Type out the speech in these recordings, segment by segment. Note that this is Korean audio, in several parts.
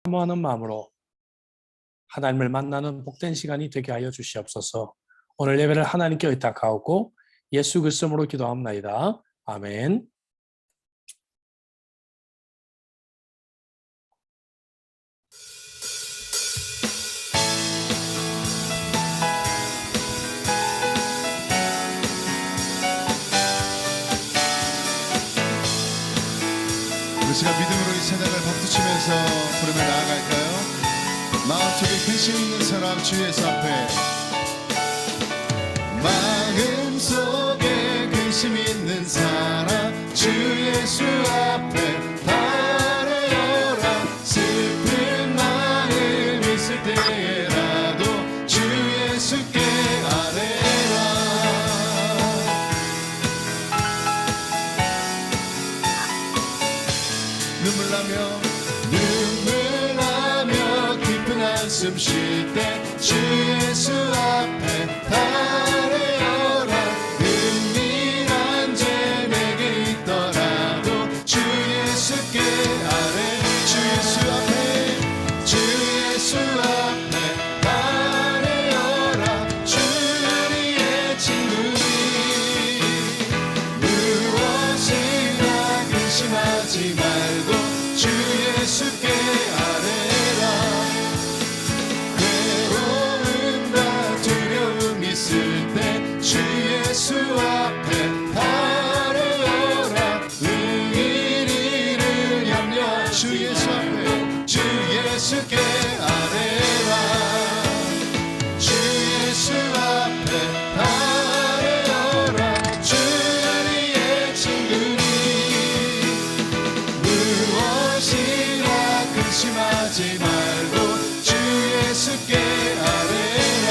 사모하는 마음으로 하나님을 만나는 복된 시간이 되게 하여 주시옵소서. 오늘 예배를 하나님께 의탁하고 예수 그리스도 이름으로 기도합나이다. 아멘. 우리 시간 믿음으로 이 찬양을 박수치면서 부르며 나아갈까요? 마음속에 근심 있는 사람 주 예수 앞에, 마음속에 근심 있는 사람 주 예수 앞에 바라여라. 슬픈 마음 있을 때라도 주 예수께 아뢰라. 눈물 나며 깊은 한숨 쉴 때 주 예수 앞에 달려라. 은밀한 죄 내게 있더라도 주 예수께 아뢰. 주 예수 앞에, 주 예수 앞에 달려라. 주 우리의 친구니 무엇이나 근심하지 말고 주 예수께 아뢰라. 괴로움과 두려움 있을 때 주 예수 앞에 아뢰라. 의인이를 염려 주 예수 앞에, 주 예수께 아뢰라. 주 예수 앞에 아뢰라. 주 우리의 친구니 무엇이나 근심하지 말고 주 예수께 아뢰라.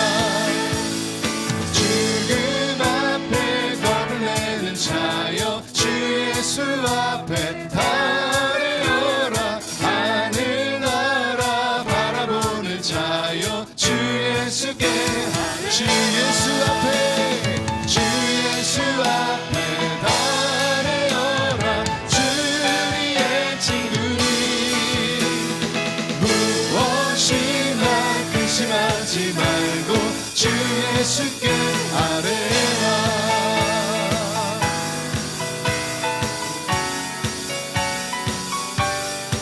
죽음 앞에 겁을 내는 자여 주 예수 앞에 아뢰라. 하늘나라 바라보는 자여 주 예수께, 주 예수 앞에, 주 예수 앞에 아뢰라. 주 우리의 친구니 무엇이나 근심하지 말고 주 예수께 아뢰라.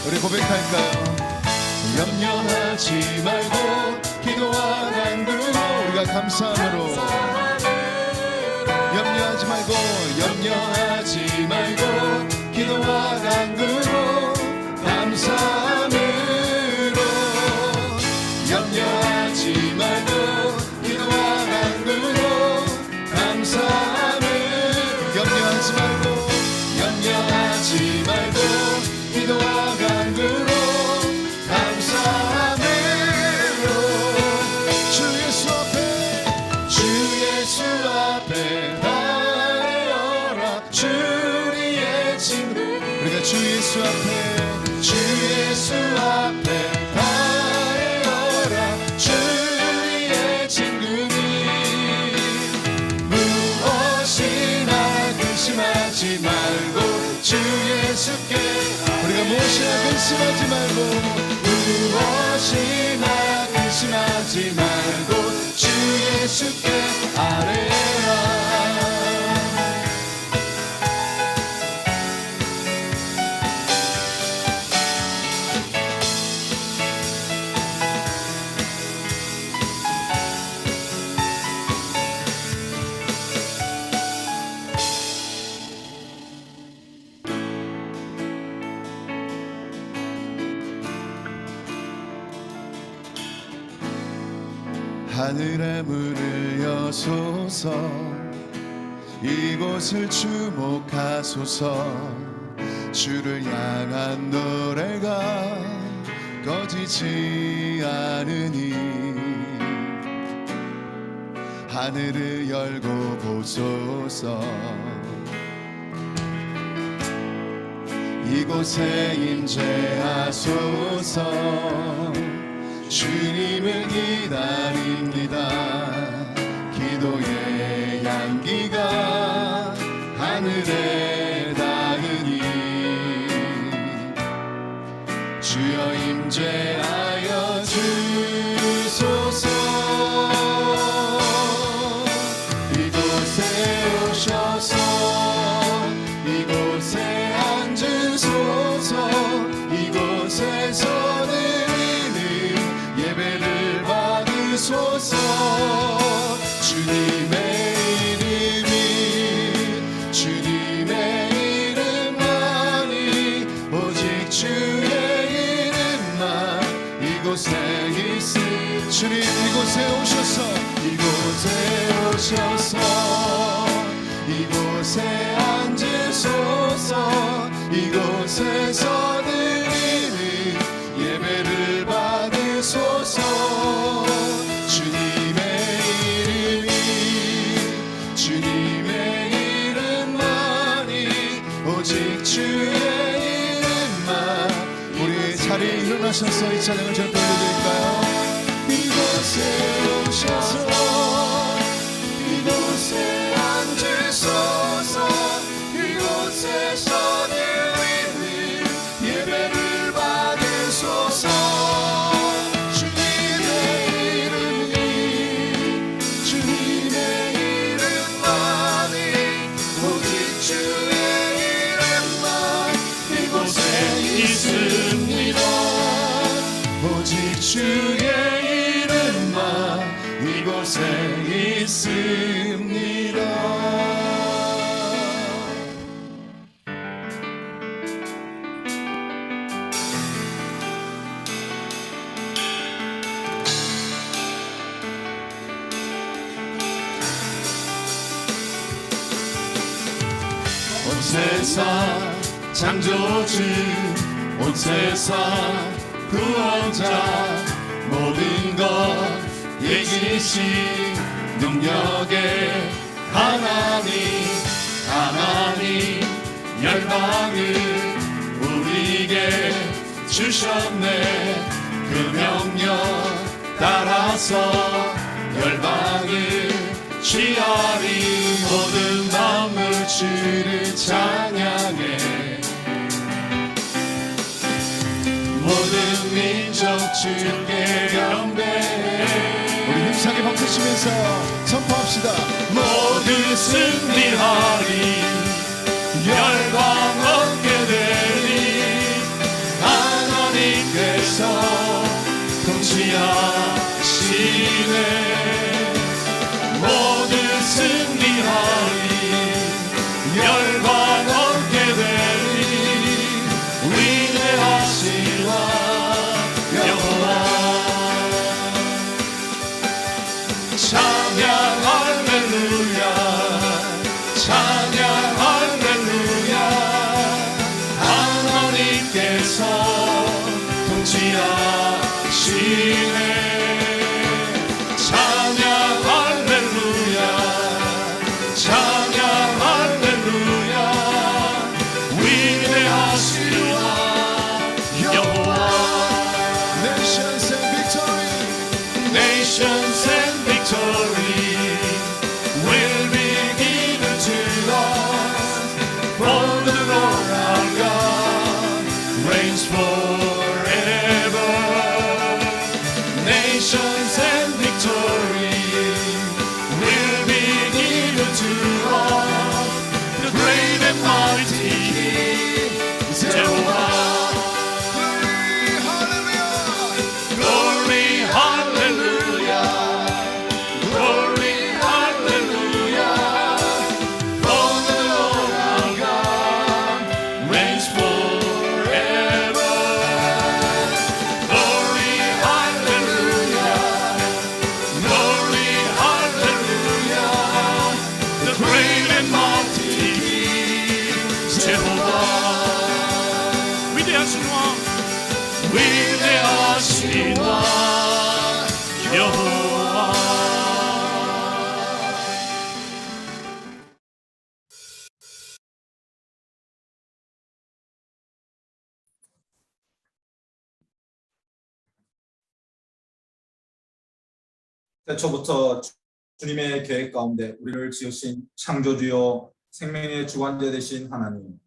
우리 고백할까요? 염려하지 말고 기도와 간구로, 우리가 감사함으로 염려하지 말고, 염려하지 말고 기도와 간구로, 감사함으로 염려하지 말고 기도와 간구로, 감사함을 염려하지 말고, 염려하지 말고 기도와 간구로, 감사함으로 주 예수 앞에, 주 예수 앞에 아뢰라. 주 우리의 친구, 우리가 주 예수 앞에, 주 예수 앞에 아뢰라. 주 우리의 친구니 무엇이나 근심하지 말고 주 예수께, 우리가 무엇이나 근심하지 말고, 무엇이나 근심하지 말고 주 예수께 아뢰라. 하늘의 문을 여소서, 이곳을 주목하소서. 주를 향한 노래가 꺼지지 않으니 하늘을 열고 보소서. 이곳에 임재하소서. 주님을 기다립니다. 기도의 향기가 하늘에 닿으니 주여 임재 임재하여 주소서. 이곳에 오셔서 이곳에 앉으소서. 이곳에서 드리는 예배를 받으소서. 주님의 이름이 주님의 이름만이 오직 주의 이름만 이곳에 있으니 주님 이곳에 오셔서 이곳에 오셔서 이곳에 앉으소서. 이곳에서 드리는 예배를 받으소서. 주님의 이름이 주님의 이름만이 오직 주의 이름만. 우리 자리에 일어나셔서 이 찬양을 좀 돌려드릴까요? 이곳에 오셔서 이곳에 앉으소서. 이곳에서 드리는 예배를 받으소서. 주님의 이름이 주님의 이름만이 오직 주의 이름만 이곳에 있습니다. 오직 주의 이름만 이곳에 있습니다. 온 세상 창조주 온 세상 구원자 모든 것 이기신 능력의 하나님 열방을 우리에게 주셨네. 그 명령 따라서 열방을 취하리. 모든 마음을 주를 찬양해. 모든 민족 주께 경배해. 우리 힘차게 박수치면서 선포합시다. 모두 승리하리. 열방 얻게 되리. 하나님께서 통치하시네. 모두 승리하리. 열방 얻게 되리. 위대하시와 여호와. 찬양 할렐루야. 찬양 할렐루야. 하나님께서 통치하시네. 찬양 할렐루야. 찬양 할렐루야. 위대하시와 여호와. Nations and victory. Nations and victory will be given to us. For the Lord our God reigns forever. Nations and victory will be given to us. The great and mighty King is Jehovah. Glory, hallelujah. Glory, hallelujah. For the Lord our God reigns forever. Glory, hallelujah. Glory, hallelujah. The great and mighty King is Jehovah. 위대하신 왕, 위대하신 왕 여호와. 태초부터 주님의 계획 가운데 우리를 지으신 창조주요 생명의 주관자 되신 하나님,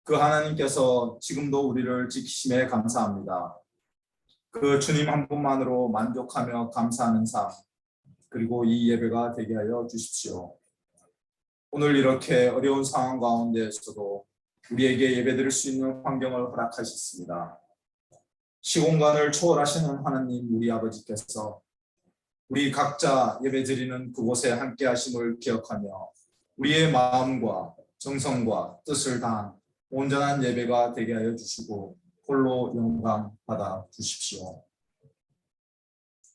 그 하나님께서 지금도 우리를 지키심에 감사합니다. 그 주님 한 분만으로 만족하며 감사하는 삶, 그리고 이 예배가 되게 하여 주십시오. 오늘 이렇게 어려운 상황 가운데에서도 우리에게 예배드릴 수 있는 환경을 허락하셨습니다. 시공간을 초월하시는 하나님 우리 아버지께서 우리 각자 예배드리는 그곳에 함께 하심을 기억하며 우리의 마음과 정성과 뜻을 다한 온전한 예배가 되게 하여 주시고 홀로 영광 받아 주십시오.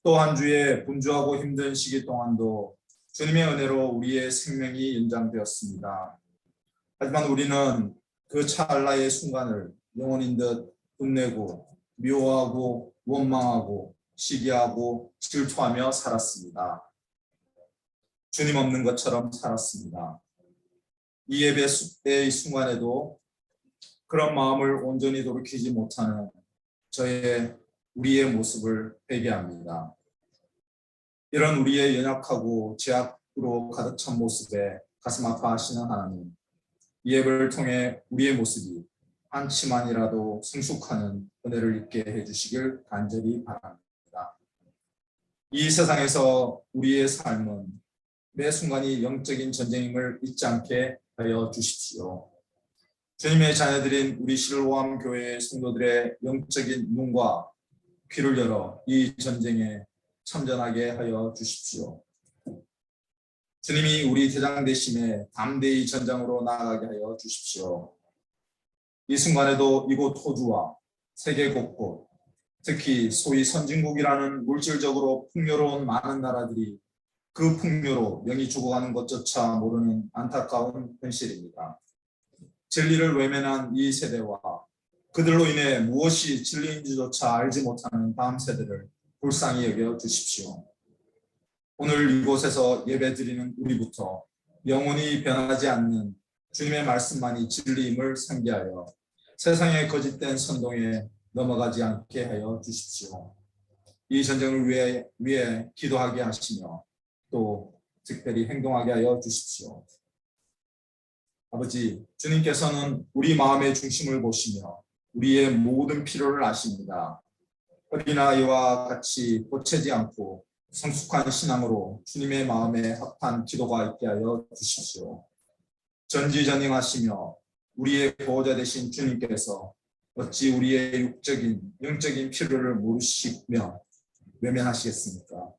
또 한 주의 분주하고 힘든 시기 동안도 주님의 은혜로 우리의 생명이 연장되었습니다. 하지만 우리는 그 찰나의 순간을 영혼인 듯 끝내고 미워하고 원망하고 시기하고 질투하며 살았습니다. 주님 없는 것처럼 살았습니다. 이 예배의 순간에도 그런 마음을 온전히 돌이키지 못하는 우리의 모습을 회개합니다. 이런 우리의 연약하고 죄악으로 가득 찬 모습에 가슴 아파하시는 하나님, 이 예배를 통해 우리의 모습이 한치만이라도 성숙하는 은혜를 입게 해주시길 간절히 바랍니다. 이 세상에서 우리의 삶은 매 순간이 영적인 전쟁임을 잊지 않게 하여 주십시오. 주님의 자녀들인 우리 실로암 교회의 성도들의 영적인 눈과 귀를 열어 이 전쟁에 참전하게 하여 주십시오. 주님이 우리 대장 되심에 담대히 전장으로 나아가게 하여 주십시오. 이 순간에도 이곳 호주와 세계 곳곳, 특히 소위 선진국이라는 물질적으로 풍요로운 많은 나라들이 그 풍요로 영이 죽어가는 것조차 모르는 안타까운 현실입니다. 진리를 외면한 이 세대와 그들로 인해 무엇이 진리인지조차 알지 못하는 다음 세대를 불쌍히 여겨 주십시오. 오늘 이곳에서 예배드리는 우리부터 영원히 변하지 않는 주님의 말씀만이 진리임을 상기하여 세상의 거짓된 선동에 넘어가지 않게 하여 주십시오. 이 전쟁을 위해 기도하게 하시며 또 특별히 행동하게 하여 주십시오. 아버지, 주님께서는 우리 마음의 중심을 보시며 우리의 모든 필요를 아십니다. 어린아이와 같이 보채지 않고 성숙한 신앙으로 주님의 마음에 합한 기도가 있게 하여 주십시오. 전지전능하시며 우리의 보호자 되신 주님께서 어찌 우리의 육적인, 영적인 필요를 모르시며 외면하시겠습니까?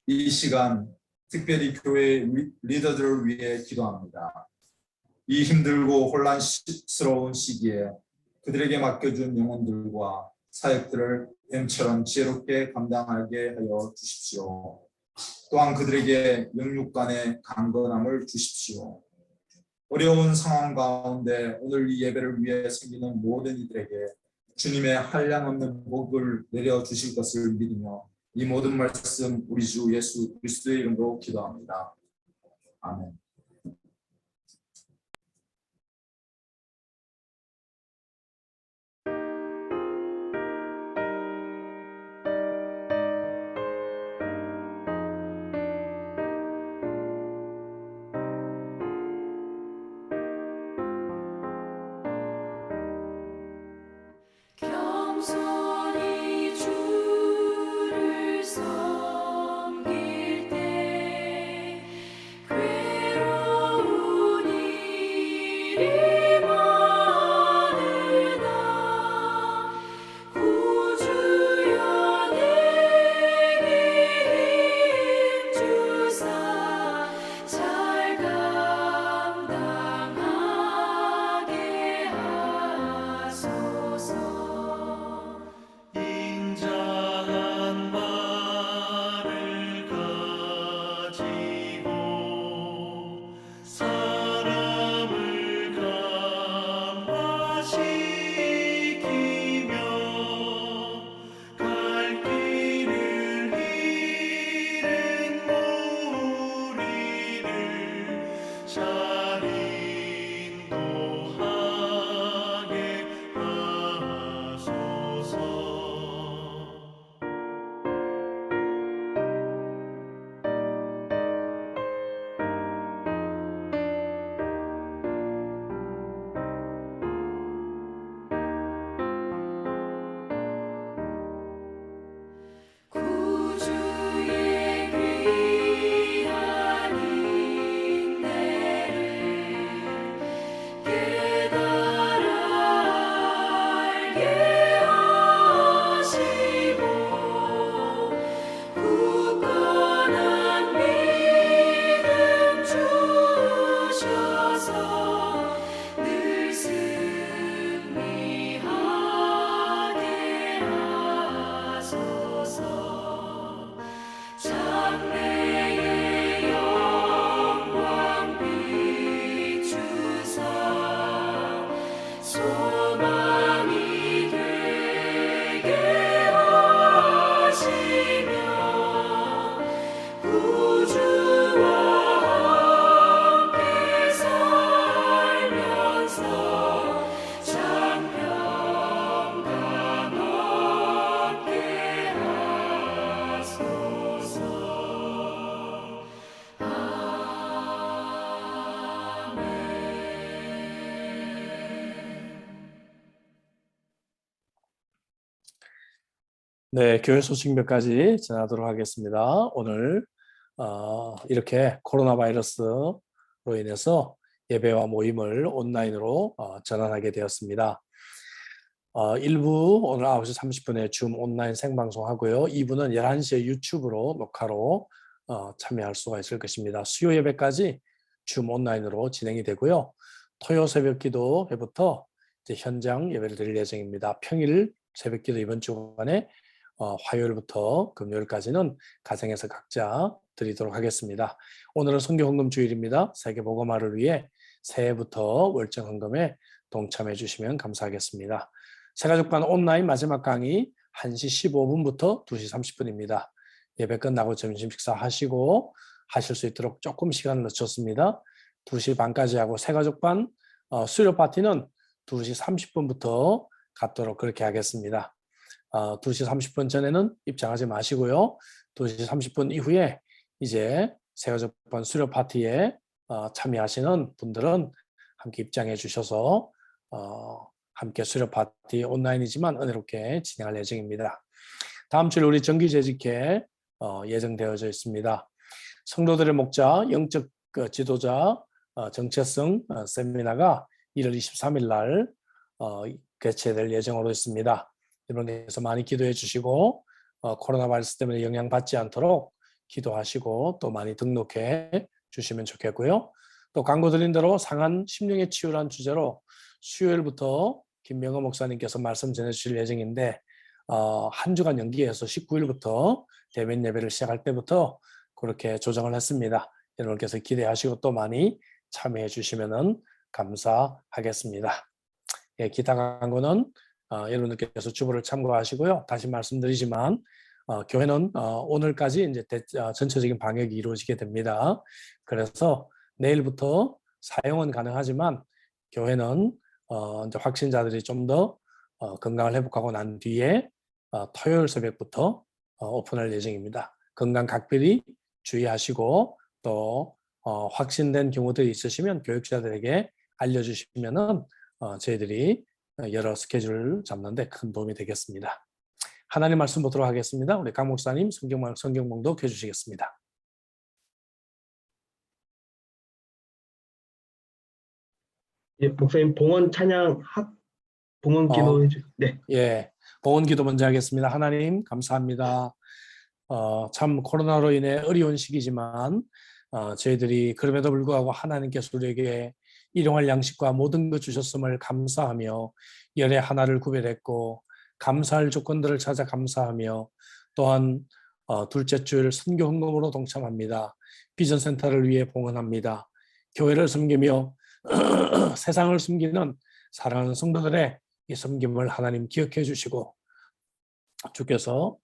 이 시간 특별히 교회 리더들을 위해 기도합니다. 이 힘들고 혼란스러운 시기에 그들에게 맡겨준 영혼들과 사역들을 뱀처럼 지혜롭게 감당하게 하여 주십시오. 또한 그들에게 영육 간의 강건함을 주십시오. 어려운 상황 가운데 오늘 이 예배를 위해 생기는 모든 이들에게 주님의 한량없는 복을 내려주실 것을 믿으며 이 모든 말씀 우리 주 예수 그리스도의 이름으로 기도합니다. 아멘. 겸손히 주를 섬길 때 네, 교회 소식 몇 가지 전하도록 하겠습니다. 오늘 이렇게 코로나 바이러스로 인해서 예배와 모임을 온라인으로 전환하게 되었습니다. 1부 오늘 9시 30분에 줌 온라인 생방송 하고요. 2부는 11시에 유튜브로 녹화로 참여할 수가 있을 것입니다. 수요 예배까지 줌 온라인으로 진행이 되고요. 토요 새벽 기도회부터 이제 현장 예배를 드릴 예정입니다. 평일 새벽 기도 이번 주간에 화요일부터 금요일까지는 가정에서 각자 드리도록 하겠습니다. 오늘은 선교 헌금 주일입니다. 세계 복음화를 위해 새해부터 월정 헌금에 동참해 주시면 감사하겠습니다. 새가족반 온라인 마지막 강의 1시 15분부터 2시 30분입니다. 예배 끝나고 점심 식사하시고 하실 수 있도록 조금 시간을 늦췄습니다. 2시 반까지 하고 새가족반 수료 파티는 2시 30분부터 갖도록 그렇게 하겠습니다. 2시 30분 전에는 입장하지 마시고요. 2시 30분 이후에 이제 새가족반 수료 파티에 참여하시는 분들은 함께 입장해 주셔서 함께 수료 파티 온라인이지만 은혜롭게 진행할 예정입니다. 다음 주에 우리 정기재직회 예정되어져 있습니다. 성도들의 목자, 영적 지도자 정체성 세미나가 1월 23일 날 개최될 예정으로 있습니다. 여러분께서 많이 기도해 주시고 코로나 바이러스 때문에 영향받지 않도록 기도하시고 또 많이 등록해 주시면 좋겠고요. 또 광고 드린 대로 상한 심령의 치유라는 주제로 수요일부터 김명호 목사님께서 말씀 전해 주실 예정인데 한 주간 연기해서 19일부터 대면 예배를 시작할 때부터 그렇게 조정을 했습니다. 여러분께서 기대하시고 또 많이 참여해 주시면 감사하겠습니다. 예, 기타 광고는 여러분들께서 주보를 참고하시고요. 다시 말씀드리지만 교회는 오늘까지 이제 전체적인 방역이 이루어지게 됩니다. 그래서 내일부터 사용은 가능하지만 교회는 이제 확진자들이 좀 더 건강을 회복하고 난 뒤에 토요일 새벽부터 오픈할 예정입니다. 건강 각별히 주의하시고 또 확진된 경우들이 있으시면 교육자들에게 알려주시면은 저희들이 여러 스케줄을 잡는 데 큰 도움이 되겠습니다. 하나님 말씀 보도록 하겠습니다. 우리 강 목사님 성경 봉독해 주시겠습니다. 예, 목사님 봉헌 찬양 봉헌 기도해 주세요. 네. 예, 봉헌 기도 먼저 하겠습니다. 하나님 감사합니다. 참 코로나로 인해 어려운 시기지만 저희들이 그럼에도 불구하고 하나님께서 우리에게 일용할 양식과 모든 것 주셨음을 감사하며 열의 하나를 구별했고 감사할 조건들을 찾아 감사하며 또한 둘째 줄 선교 헌금으로 동참합니다. 비전 센터를 위해 봉헌합니다. 교회를 섬기며 세상을 섬기는 사랑하는 성도들의 이 섬김을 하나님 기억해 주시고 주께서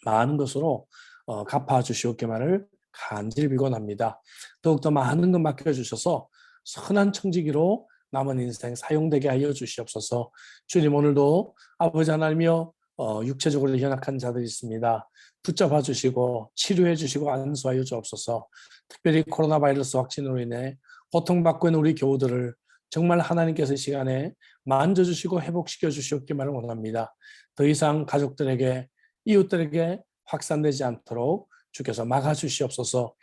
많은 것으로 갚아 주시옵기만을 간절히 비곤합니다. 더욱더 많은 것 맡겨주셔서 선한 청지기로 남은 인생 사용되게 하여 주시옵소서. 주님 오늘도 아버지 하나님이여 육체적으로 연약한 자들이 있습니다. 붙잡아 주시고 치료해 주시고 안수하여 주옵소서. 특별히 코로나 바이러스 확진으로 인해 고통받고 있는 우리 교우들을 정말 하나님께서 이 시간에 만져주시고 회복시켜 주시옵기만을 원합니다. 더 이상 가족들에게 이웃들에게 확산되지 않도록 주께서 막아주시옵소서.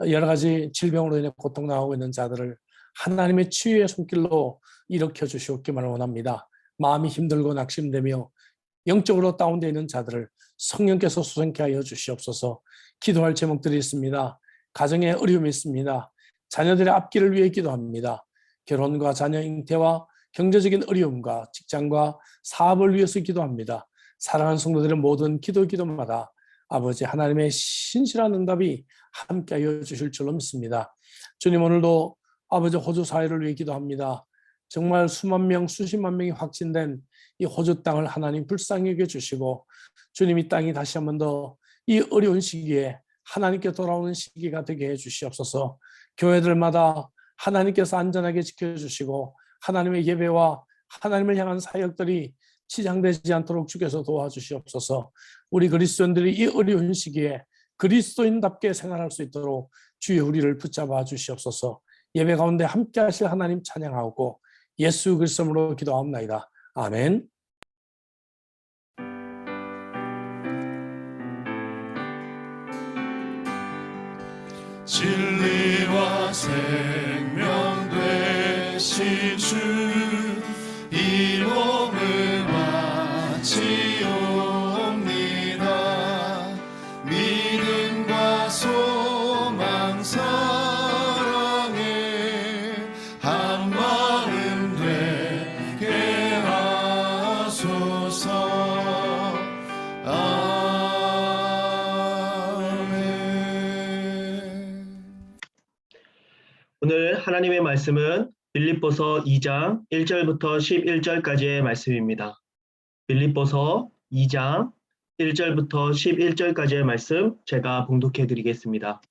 여러 가지 질병으로 인해 고통당하고 있는 자들을 하나님의 치유의 손길로 일으켜 주시옵기만을 원합니다. 마음이 힘들고 낙심되며 영적으로 다운되어 있는 자들을 성령께서 수생케 하여 주시옵소서. 기도할 제목들이 있습니다. 가정에 어려움이 있습니다. 자녀들의 앞길을 위해 기도합니다. 결혼과 자녀 잉태와 경제적인 어려움과 직장과 사업을 위해서 기도합니다. 사랑하는 성도들의 모든 기도마다 아버지 하나님의 신실한 응답이 함께하여 주실 줄로 믿습니다. 주님 오늘도 아버지 호주 사회를 위해 기도합니다. 정말 수만 명, 수십만 명이 확진된 이 호주 땅을 하나님 불쌍히 여겨주시고 주님 이 땅이 다시 한 번 더 이 어려운 시기에 하나님께 돌아오는 시기가 되게 해주시옵소서. 교회들마다 하나님께서 안전하게 지켜주시고 하나님의 예배와 하나님을 향한 사역들이 치장되지 않도록 주께서 도와주시옵소서. 우리 그리스도인들이 이 어려운 시기에 그리스도인답게 생활할 수 있도록 주의 우리를 붙잡아 주시옵소서. 예배 가운데 함께 하실 하나님 찬양하고 예수 그리스도로 기도하옵나이다. 아멘. 진리와 생명 되신 주 이 몸을 바치옵니다. 믿음과 소망 사랑에 한 마음 되게 하소서. 아멘. 오늘 하나님의 말씀은 빌립보서 2장 1절부터 11절까지의 말씀입니다. 빌립보서 2장 1절부터 11절까지의 말씀 제가 봉독해 드리겠습니다.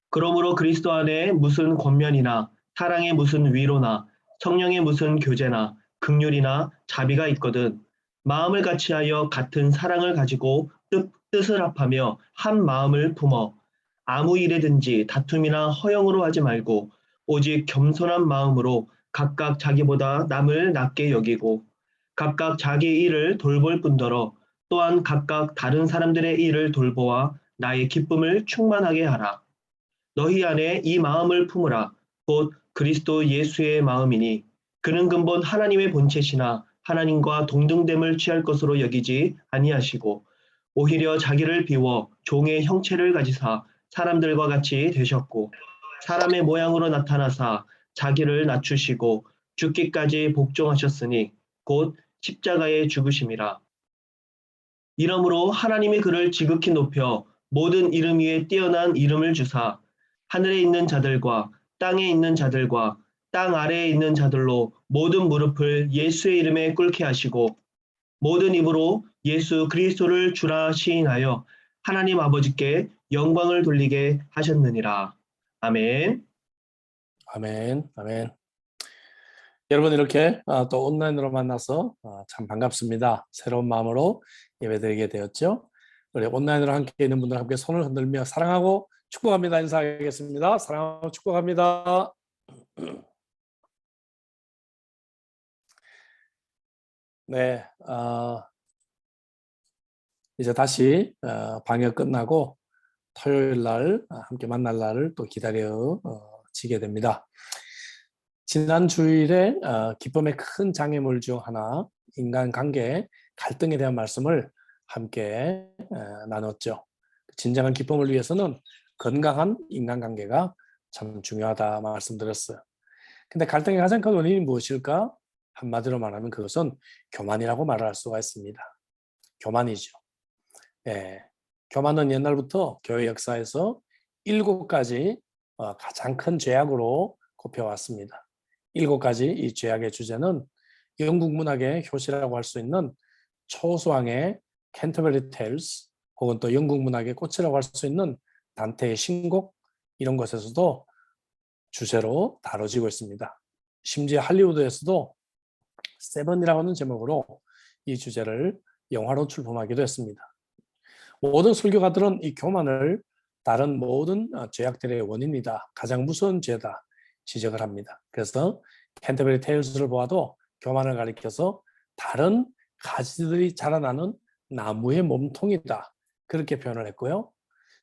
그러므로 그리스도 안에 무슨 권면이나 사랑의 무슨 위로나 성령의 무슨 교제나 긍휼이나 자비가 있거든 마음을 같이하여 같은 사랑을 가지고 뜻을 합하며 한 마음을 품어 아무 일에든지 다툼이나 허영으로 하지 말고 오직 겸손한 마음으로 각각 자기보다 남을 낮게 여기고 각각 자기 일을 돌볼 뿐더러 또한 각각 다른 사람들의 일을 돌보아 나의 기쁨을 충만하게 하라. 너희 안에 이 마음을 품으라. 곧 그리스도 예수의 마음이니 그는 근본 하나님의 본체시나 하나님과 동등됨을 취할 것으로 여기지 아니하시고 오히려 자기를 비워 종의 형체를 가지사 사람들과 같이 되셨고 사람의 모양으로 나타나사 자기를 낮추시고 죽기까지 복종하셨으니 곧 십자가에 죽으심이라. 이러므로 하나님이 그를 지극히 높여 모든 이름 위에 뛰어난 이름을 주사 하늘에 있는 자들과 땅에 있는 자들과 땅 아래에 있는 자들로 모든 무릎을 예수의 이름에 꿇게 하시고 모든 입으로 예수 그리스도를 주라 시인하여 하나님 아버지께 영광을 돌리게 하셨느니라. 아멘. 아멘. 아멘. 여러분 이렇게 또 온라인으로 만나서 참 반갑습니다. 새로운 마음으로 예배드리게 되었죠. 우리 온라인으로 함께 있는 분들 함께 손을 흔들며 사랑하고 축복합니다. 인사하겠습니다. 사랑하고 축복합니다. 네, 이제 다시 방역 끝나고 토요일 날 함께 만날 날을 또 기다려지게 됩니다. 지난 주일에 기쁨의 큰 장애물 중 하나 인간관계 갈등에 대한 말씀을 함께 나눴죠. 진정한 기쁨을 위해서는 건강한 인간관계가 참 중요하다 말씀드렸어요. 근데 갈등의 가장 큰 원인이 무엇일까? 한마디로 말하면 그것은 교만이라고 말할 수가 있습니다. 교만이죠. 예, 교만은 옛날부터 교회 역사에서 7가지 가장 큰 죄악으로 꼽혀왔습니다. 7가지 이 죄악의 주제는 영국 문학의 효시라고 할 수 있는 초소왕의 캔터베리 테일스 혹은 또 영국 문학의 꽃이라고 할 수 있는 단테의 신곡 이런 것에서도 주제로 다뤄지고 있습니다. 심지어 할리우드에서도 세븐이라고 하는 제목으로 이 주제를 영화로 출품하기도 했습니다. 모든 설교가들은 이 교만을 다른 모든 죄악들의 원인이다. 가장 무서운 죄다. 지적을 합니다. 그래서 캔터베리 테일스를 보아도 교만을 가리켜서 다른 가지들이 자라나는 나무의 몸통이다. 그렇게 표현을 했고요.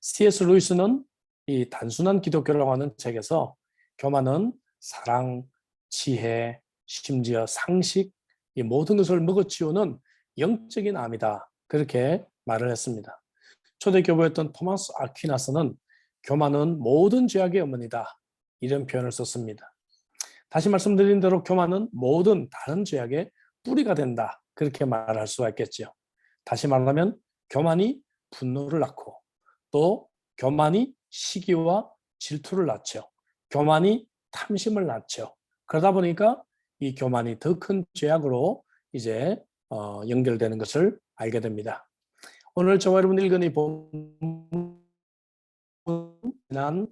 C.S. 루이스는 이 단순한 기독교라고 하는 책에서 교만은 사랑, 지혜, 심지어 상식, 이 모든 것을 먹어치우는 영적인 암이다. 그렇게 말을 했습니다. 초대교부였던 토마스 아퀴나스는 교만은 모든 죄악의 어머니다. 이런 표현을 썼습니다. 다시 말씀드린 대로 교만은 모든 다른 죄악의 뿌리가 된다. 그렇게 말할 수가 있겠죠. 다시 말하면 교만이 분노를 낳고 또 교만이 시기와 질투를 낳죠. 교만이 탐심을 낳죠. 그러다 보니까 이 교만이 더 큰 죄악으로 이제 연결되는 것을 알게 됩니다. 오늘 저와 여러분 읽은 이 본문 지난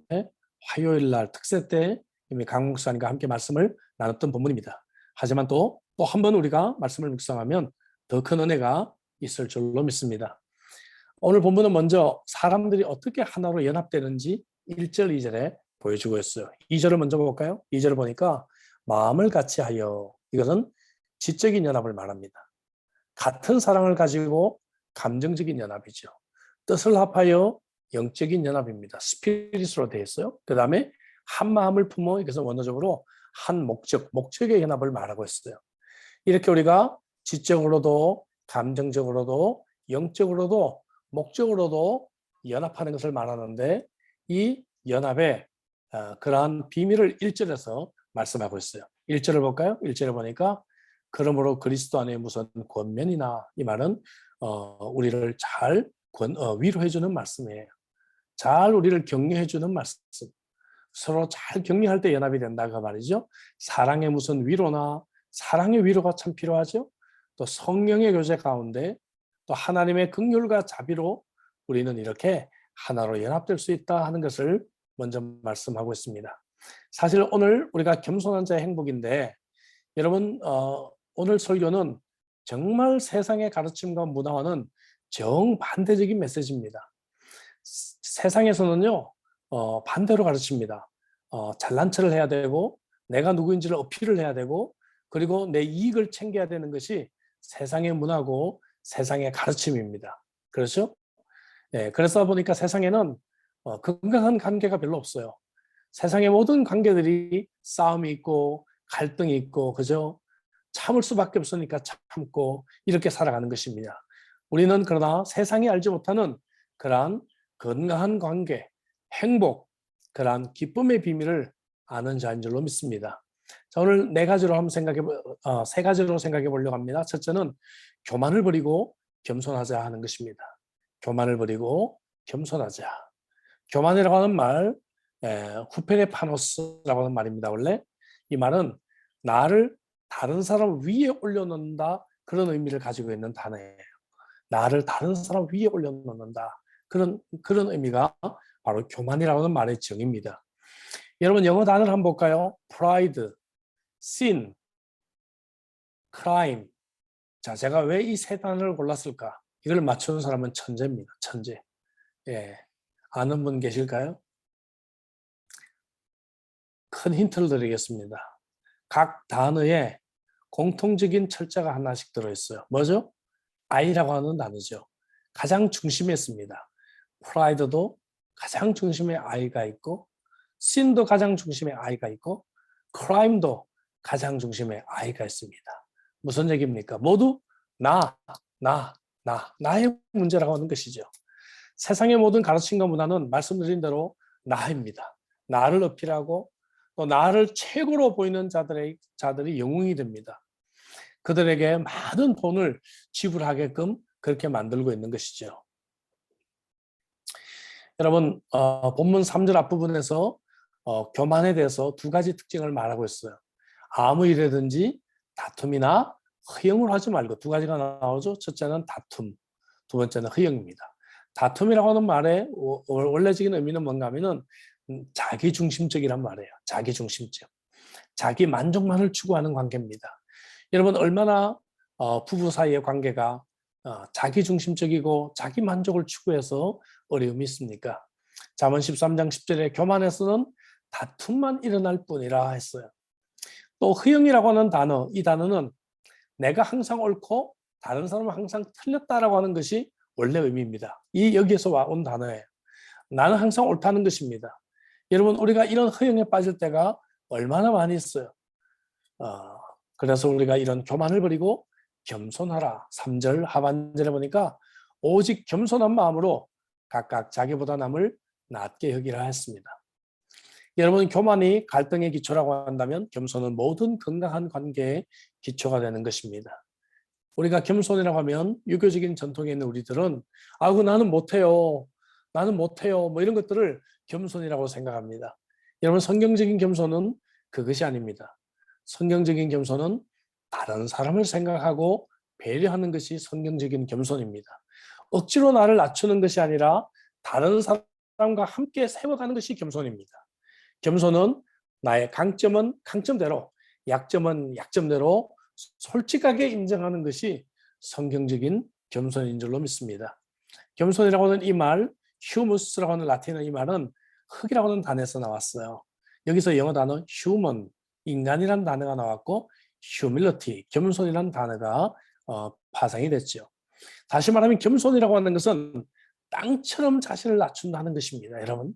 화요일 날 특세 때 이미 강 목사님과 함께 말씀을 나눴던 본문입니다. 하지만 또 한 번 우리가 말씀을 묵상하면 더 큰 은혜가 있을 줄로 믿습니다. 오늘 본문은 먼저 사람들이 어떻게 하나로 연합되는지 1절, 2절에 보여주고 있어요. 2절을 먼저 볼까요? 2절을 보니까 마음을 같이 하여. 이것은 지적인 연합을 말합니다. 같은 사랑을 가지고 감정적인 연합이죠. 뜻을 합하여 영적인 연합입니다. 스피릿으로 되어 있어요. 그 다음에 한 마음을 품어, 이것은 원어적으로 한 목적, 목적의 연합을 말하고 있어요. 이렇게 우리가 지적으로도 감정적으로도 영적으로도 목적으로도 연합하는 것을 말하는데, 이 연합의 그러한 비밀을 1절에서 말씀하고 있어요. 1절을 볼까요? 1절에 보니까 그러므로 그리스도 안에 무슨 권면이나, 이 말은 우리를 잘 위로해 주는 말씀이에요. 잘 우리를 격려해 주는 말씀. 서로 잘 격려할 때 연합이 된다 그 말이죠. 사랑의 무슨 위로나, 사랑의 위로가 참 필요하죠. 또 성령의 교제 가운데 또 하나님의 긍휼과 자비로 우리는 이렇게 하나로 연합될 수 있다 하는 것을 먼저 말씀하고 있습니다. 사실 오늘 우리가 겸손한 자의 행복인데, 여러분 오늘 설교는 정말 세상의 가르침과 문화와는 정반대적인 메시지입니다. 세상에서는요 반대로 가르칩니다. 잘난 척을 해야 되고 내가 누구인지를 어필을 해야 되고, 그리고 내 이익을 챙겨야 되는 것이 세상의 문화고 세상의 가르침입니다. 그렇죠? 네, 그래서 보니까 세상에는 건강한 관계가 별로 없어요. 세상의 모든 관계들이 싸움이 있고 갈등이 있고, 그죠? 참을 수밖에 없으니까 참고 이렇게 살아가는 것입니다. 우리는 그러나 세상이 알지 못하는 그러한 건강한 관계, 행복, 그러한 기쁨의 비밀을 아는 자인 줄로 믿습니다. 자, 오늘 세 가지로 생각해 보려고 합니다. 첫째는 교만을 버리고 겸손하자 하는 것입니다. 교만을 버리고 겸손하자. 교만이라고 하는 말, 후페레파노스라고 하는 말입니다. 원래 이 말은 나를 다른 사람 위에 올려놓는다, 그런 의미를 가지고 있는 단어예요. 나를 다른 사람 위에 올려놓는다, 그런 의미가 바로 교만이라고 하는 말의 정의입니다. 여러분 영어 단어를 한번 볼까요? pride, sin, crime. 자, 제가 왜 이 세 단어를 골랐을까? 이걸 맞추는 사람은 천재입니다. 천재. 예, 아는 분 계실까요? 큰 힌트를 드리겠습니다. 각 단어에 공통적인 철자가 하나씩 들어있어요. 뭐죠? I라고 하는 단어죠. 가장 중심에 있습니다. 프라이드도 가장 중심에 I가 있고, sin도 가장 중심에 I가 있고, crime도 가장 중심에 I가 있습니다. 무슨 얘기입니까? 모두 나의 문제라고 하는 것이죠. 세상의 모든 가르침과 문화는 말씀드린 대로 나입니다. 나를 어필하고 또 나를 최고로 보이는 자들이 영웅이 됩니다. 그들에게 많은 돈을 지불하게끔 그렇게 만들고 있는 것이죠. 여러분 본문 3절 앞부분에서 교만에 대해서 두 가지 특징을 말하고 있어요. 아무 일이든지 다툼이나 허영을 하지 말고, 두 가지가 나오죠. 첫째는 다툼, 두 번째는 허영입니다. 다툼이라고 하는 말의 원래적인 의미는 뭔가 하면은 자기중심적이란 말이에요. 자기중심적. 자기 만족만을 추구하는 관계입니다. 여러분 얼마나 부부 사이의 관계가 자기중심적이고 자기 만족을 추구해서 어려움이 있습니까? 잠언 13장 10절에 교만에서는 다툼만 일어날 뿐이라 했어요. 또 허영이라고 하는 단어, 이 단어는 내가 항상 옳고 다른 사람은 항상 틀렸다라고 하는 것이 원래 의미입니다. 여기에서 온 단어예요. 나는 항상 옳다는 것입니다. 여러분 우리가 이런 허영에 빠질 때가 얼마나 많이 있어요. 그래서 우리가 이런 교만을 버리고 겸손하라. 3절 하반절에 보니까 오직 겸손한 마음으로 각각 자기보다 남을 낮게 여기라 했습니다. 여러분 교만이 갈등의 기초라고 한다면 겸손은 모든 건강한 관계의 기초가 되는 것입니다. 우리가 겸손이라고 하면 유교적인 전통에 있는 우리들은 나는 못해요. 뭐 이런 것들을 겸손이라고 생각합니다. 여러분 성경적인 겸손은 그것이 아닙니다. 성경적인 겸손은 다른 사람을 생각하고 배려하는 것이 성경적인 겸손입니다. 억지로 나를 낮추는 것이 아니라 다른 사람과 함께 세워가는 것이 겸손입니다. 겸손은 나의 강점은 강점대로, 약점은 약점대로 솔직하게 인정하는 것이 성경적인 겸손인 줄로 믿습니다. 겸손이라고 하는 이 말, 휴무스라고 하는 라틴어 이 말은 흙이라고 하는 단어에서 나왔어요. 여기서 영어 단어 human, 인간이란 단어가 나왔고 humility, 겸손이란 단어가 파생이 됐죠. 다시 말하면 겸손이라고 하는 것은 땅처럼 자신을 낮춘다는 것입니다. 여러분,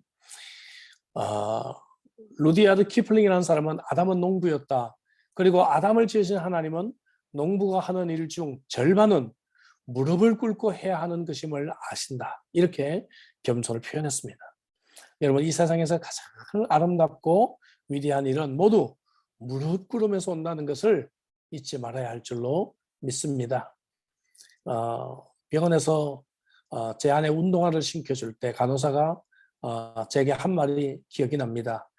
루디아드 키플링이라는 사람은 아담은 농부였다. 그리고 아담을 지으신 하나님은 농부가 하는 일 중 절반은 무릎을 꿇고 해야 하는 것임을 아신다. 이렇게 겸손을 표현했습니다. 여러분, 이 세상에서 가장 아름답고 위대한 일은 모두 무릎 꿇으면서 온다는 것을 잊지 말아야 할 줄로 믿습니다. 병원에서 제 아내 운동화를 신겨줄 때 간호사가 제게 한 말이 기억이 납니다.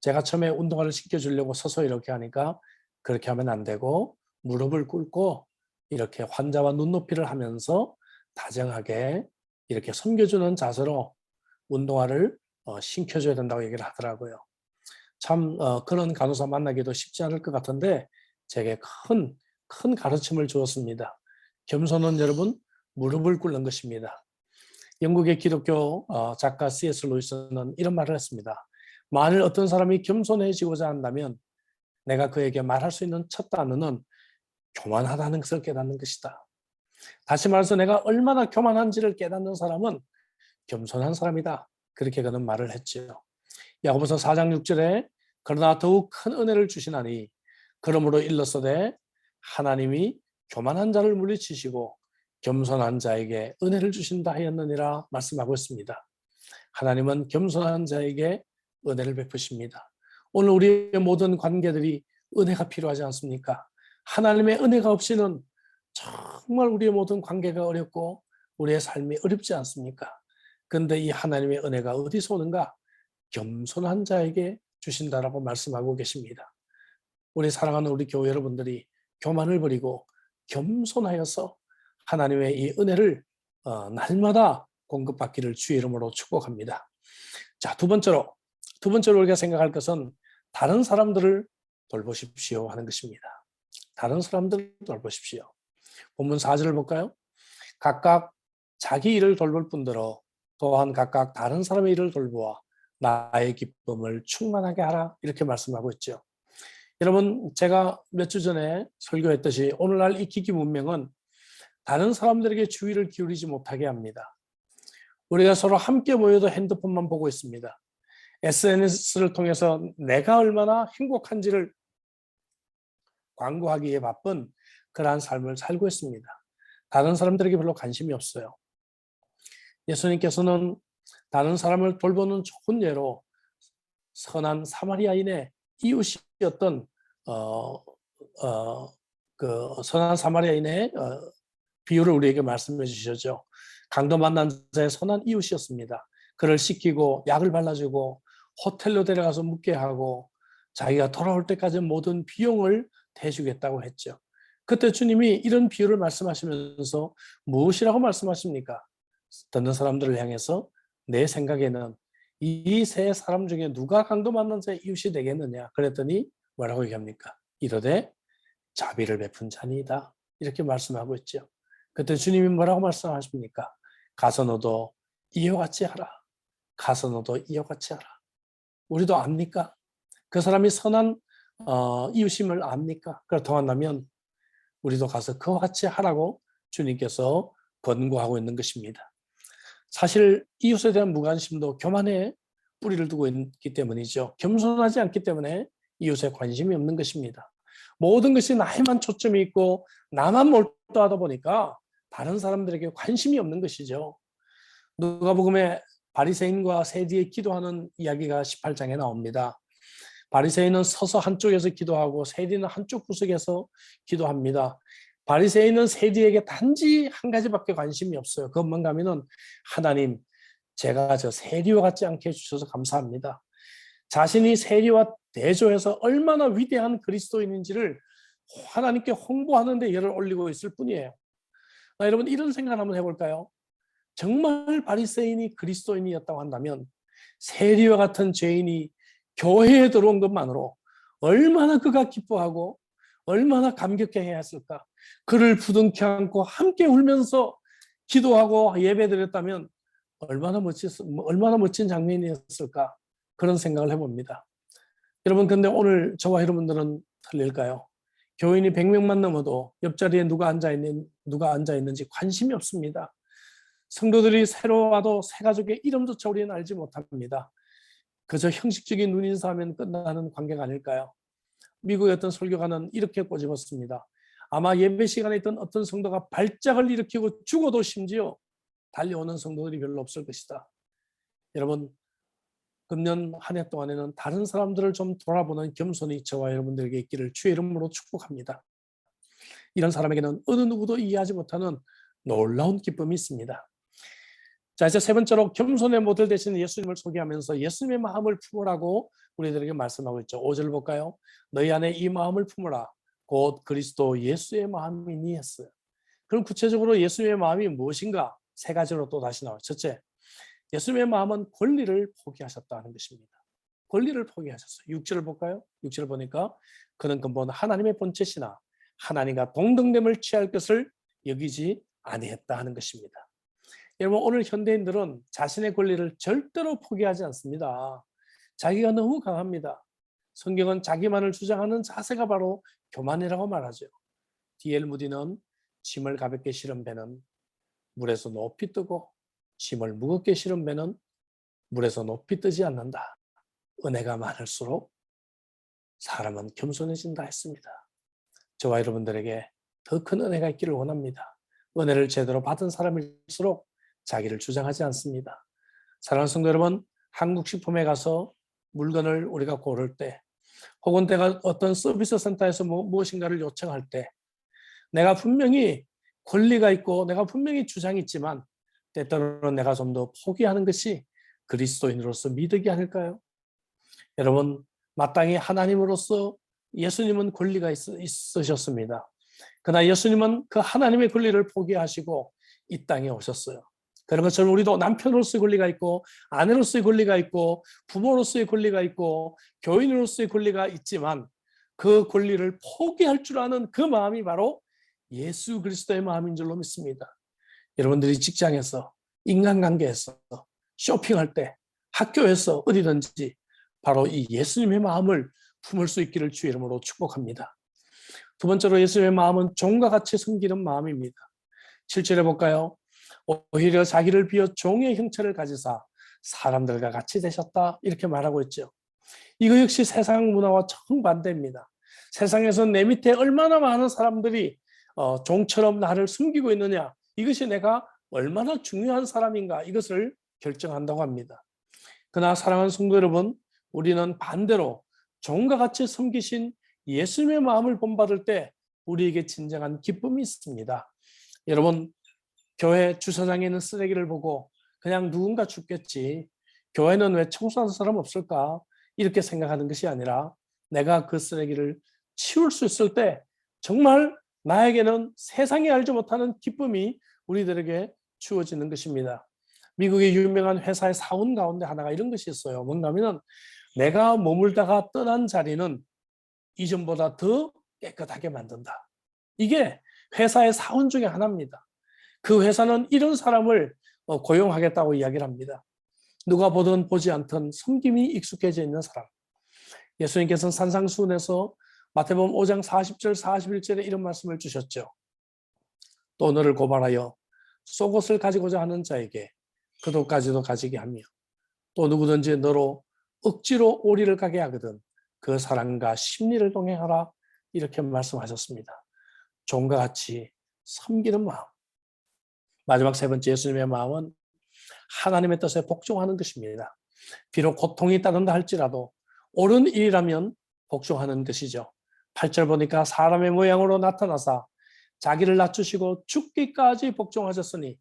제가 처음에 운동화를 신겨주려고 서서 이렇게 하니까 그렇게 하면 안 되고 무릎을 꿇고 이렇게 환자와 눈높이를 하면서 다정하게 이렇게 섬겨주는 자세로 운동화를 신겨줘야 된다고 얘기를 하더라고요. 참 그런 간호사 만나기도 쉽지 않을 것 같은데 제게 큰 가르침을 주었습니다. 겸손은 여러분 무릎을 꿇는 것입니다. 영국의 기독교 작가 C.S. 루이스는 이런 말을 했습니다. 만일 어떤 사람이 겸손해지고자 한다면 내가 그에게 말할 수 있는 첫 단어는 교만하다는 것을 깨닫는 것이다. 다시 말해서 내가 얼마나 교만한지를 깨닫는 사람은 겸손한 사람이다. 그렇게 그는 말을 했죠. 야고보서 4장 6절에 그러나 더욱 큰 은혜를 주시나니 그러므로 일렀으되 하나님이 교만한 자를 물리치시고 겸손한 자에게 은혜를 주신다 하였느니라 말씀하고 있습니다. 하나님은 겸손한 자에게 은혜를 베푸십니다. 오늘 우리의 모든 관계들이 은혜가 필요하지 않습니까? 하나님의 은혜가 없이는 정말 우리의 모든 관계가 어렵고 우리의 삶이 어렵지 않습니까? 그런데 이 하나님의 은혜가 어디서 오는가? 겸손한 자에게 주신다라고 말씀하고 계십니다. 우리 사랑하는 우리 교회 여러분들이 교만을 버리고 겸손하여서 하나님의 이 은혜를 날마다 공급받기를 주의 이름으로 축복합니다. 자, 두 번째로 우리가 생각할 것은 다른 사람들을 돌보십시오 하는 것입니다. 다른 사람들을 돌보십시오. 본문 4절을 볼까요? 각각 자기 일을 돌볼 뿐더러 또한 각각 다른 사람의 일을 돌보아 나의 기쁨을 충만하게 하라 이렇게 말씀하고 있죠. 여러분, 제가 몇 주 전에 설교했듯이 오늘날 이 기기 문명은 다른 사람들에게 주의를 기울이지 못하게 합니다. 우리가 서로 함께 모여도 핸드폰만 보고 있습니다. SNS를 통해서 내가 얼마나 행복한지를 광고하기에 바쁜 그러한 삶을 살고 있습니다. 다른 사람들에게 별로 관심이 없어요. 예수님께서는 다른 사람을 돌보는 좋은 예로 선한 사마리아인의 이웃이었던 그 선한 사마리아인의 비유를 우리에게 말씀해 주셨죠. 강도 만난 자의 선한 이웃이었습니다. 그를 씻기고 약을 발라주고 호텔로 데려가서 묵게 하고 자기가 돌아올 때까지 모든 비용을 대주겠다고 했죠. 그때 주님이 이런 비유를 말씀하시면서 무엇이라고 말씀하십니까? 듣는 사람들을 향해서 내 생각에는 이 세 사람 중에 누가 강도 만난 자의 이웃이 되겠느냐? 그랬더니 뭐라고 얘기합니까? 이르되 자비를 베푼 자니이다. 이렇게 말씀하고 있죠. 그때 주님이 뭐라고 말씀하십니까? 가서 너도 이와 같이 하라. 가서 너도 이와 같이 하라. 우리도 압니까? 그 사람이 선한 이웃임을 압니까? 그렇다고 한다면 우리도 가서 그와 같이 하라고 주님께서 권고하고 있는 것입니다. 사실 이웃에 대한 무관심도 교만에 뿌리를 두고 있기 때문이죠. 겸손하지 않기 때문에 이웃에 관심이 없는 것입니다. 모든 것이 나에만 초점이 있고 나만 몰두하다 보니까 다른 사람들에게 관심이 없는 것이죠. 누가복음에 바리새인과 세리에 기도하는 이야기가 18장에 나옵니다. 바리새인은 서서 한쪽에서 기도하고 세리는 한쪽 구석에서 기도합니다. 바리새인은 세리에게 단지 한 가지밖에 관심이 없어요. 그건 뭔가 하면은 하나님, 제가 저 세리와 같지 않게 해주셔서 감사합니다. 자신이 세리와 대조해서 얼마나 위대한 그리스도인인지를 하나님께 홍보하는 데 열을 올리고 있을 뿐이에요. 여러분, 이런 생각을 한번 해볼까요? 정말 바리새인이 그리스도인이었다고 한다면 세리와 같은 죄인이 교회에 들어온 것만으로 얼마나 그가 기뻐하고 얼마나 감격해야 했을까? 그를 부둥켜 안고 함께 울면서 기도하고 예배드렸다면 얼마나 멋진 장면이었을까? 그런 생각을 해봅니다. 여러분, 근데 오늘 저와 여러분들은 틀릴까요? 교인이 100명만 넘어도 옆자리에 누가 앉아있는지 관심이 없습니다. 성도들이 새로 와도 새 가족의 이름조차 우리는 알지 못합니다. 그저 형식적인 눈인사하면 끝나는 관계가 아닐까요? 미국의 어떤 설교가는 이렇게 꼬집었습니다. 아마 예배 시간에 있던 어떤 성도가 발작을 일으키고 죽어도 심지어 달려오는 성도들이 별로 없을 것이다. 여러분, 금년 한 해 동안에는 다른 사람들을 좀 돌아보는 겸손이 저와 여러분들에게 있기를 주의 이름으로 축복합니다. 이런 사람에게는 어느 누구도 이해하지 못하는 놀라운 기쁨이 있습니다. 자, 이제 세 번째로 겸손의 모델 되시는 예수님을 소개하면서 예수님의 마음을 품으라고 우리들에게 말씀하고 있죠. 5절 볼까요? 너희 안에 이 마음을 품으라. 곧 그리스도 예수의 마음이니 했어요. 그럼 구체적으로 예수님의 마음이 무엇인가? 세 가지로 또 다시 나와요. 첫째, 예수님의 마음은 권리를 포기하셨다는 것입니다. 권리를 포기하셨어요. 6절을 볼까요? 6절을 보니까 그는 근본 하나님의 본체시나 하나님과 동등됨을 취할 것을 여기지 아니했다 하는 것입니다. 여러분, 오늘 현대인들은 자신의 권리를 절대로 포기하지 않습니다. 자기가 너무 강합니다. 성경은 자기만을 주장하는 자세가 바로 교만이라고 말하죠. D.L. 무디는 짐을 가볍게 실은 배는 물에서 높이 뜨고 짐을 무겁게 실은 배는 물에서 높이 뜨지 않는다. 은혜가 많을수록 사람은 겸손해진다 했습니다. 저와 여러분들에게 더 큰 은혜가 있기를 원합니다. 은혜를 제대로 받은 사람일수록 자기를 주장하지 않습니다. 사랑하는 성도 여러분, 한국 식품에 가서 물건을 우리가 고를 때, 혹은 내가 어떤 서비스 센터에서 무엇인가를 요청할 때, 내가 분명히 권리가 있고 내가 분명히 주장이 있지만 때때로는 내가 좀 더 포기하는 것이 그리스도인으로서 미덕이 아닐까요? 여러분, 마땅히 하나님으로서 예수님은 권리가 있으셨습니다. 그러나 예수님은 그 하나님의 권리를 포기하시고 이 땅에 오셨어요. 그런 것처럼 우리도 남편으로서의 권리가 있고 아내로서의 권리가 있고 부모로서의 권리가 있고 교인으로서의 권리가 있지만 그 권리를 포기할 줄 아는 그 마음이 바로 예수 그리스도의 마음인 줄로 믿습니다. 여러분들이 직장에서, 인간관계에서, 쇼핑할 때, 학교에서 어디든지 바로 이 예수님의 마음을 품을 수 있기를 주의 이름으로 축복합니다. 두 번째로 예수님의 마음은 종과 같이 섬기는 마음입니다. 7절에 볼까요? 오히려 자기를 비워 종의 형체를 가지사 사람들과 같이 되셨다 이렇게 말하고 있죠. 이거 역시 세상 문화와 정반대입니다. 세상에서 내 밑에 얼마나 많은 사람들이 종처럼 나를 숨기고 있느냐, 이것이 내가 얼마나 중요한 사람인가, 이것을 결정한다고 합니다. 그러나 사랑하는 성도 여러분, 우리는 반대로 종과 같이 섬기신 예수님의 마음을 본받을 때 우리에게 진정한 기쁨이 있습니다. 여러분, 교회 주차장에 있는 쓰레기를 보고 그냥 누군가 줍겠지, 교회는 왜 청소하는 사람 없을까, 이렇게 생각하는 것이 아니라 내가 그 쓰레기를 치울 수 있을 때 정말 나에게는 세상이 알지 못하는 기쁨이 우리들에게 주어지는 것입니다. 미국의 유명한 회사의 사원 가운데 하나가 이런 것이 있어요. 뭔가 하면 내가 머물다가 떠난 자리는 이전보다 더 깨끗하게 만든다. 이게 회사의 사원 중에 하나입니다. 그 회사는 이런 사람을 고용하겠다고 이야기를 합니다. 누가 보든 보지 않던 섬김이 익숙해져 있는 사람. 예수님께서는 산상수훈에서 마태복음 5장 40절 41절에 이런 말씀을 주셨죠. 또 너를 고발하여 속옷을 가지고자 하는 자에게 그도까지도 가지게 하며 또 누구든지 너로 억지로 오리를 가게 하거든 그 사람과 심리를 동행하라 이렇게 말씀하셨습니다. 종과 같이 섬기는 마음. 마지막 세 번째 예수님의 마음은 하나님의 뜻에 복종하는 것입니다. 비록 고통이 따른다 할지라도 옳은 일이라면 복종하는 것이죠. 8절 보니까 사람의 모양으로 나타나사 자기를 낮추시고 죽기까지 복종하셨으니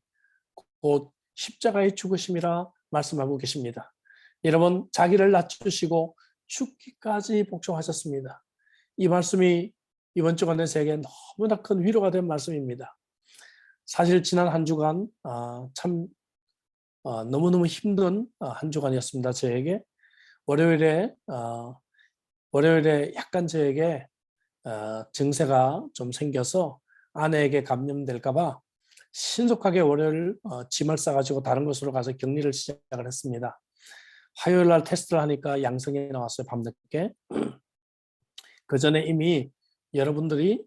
곧 십자가의 죽으심이라 말씀하고 계십니다. 여러분, 자기를 낮추시고 죽기까지 복종하셨습니다. 이 말씀이 이번 주간에 제게 너무나 큰 위로가 된 말씀입니다. 사실 지난 한 주간 참 너무너무 힘든 한 주간이었습니다. 저에게 월요일에 약간 저에게 증세가 좀 생겨서 아내에게 감염될까 봐 신속하게 월요일 짐을 싸가지고 다른 곳으로 가서 격리를 시작을 했습니다. 화요일 날 테스트를 하니까 양성이 나왔어요. 밤늦게. 그 전에 이미 여러분들이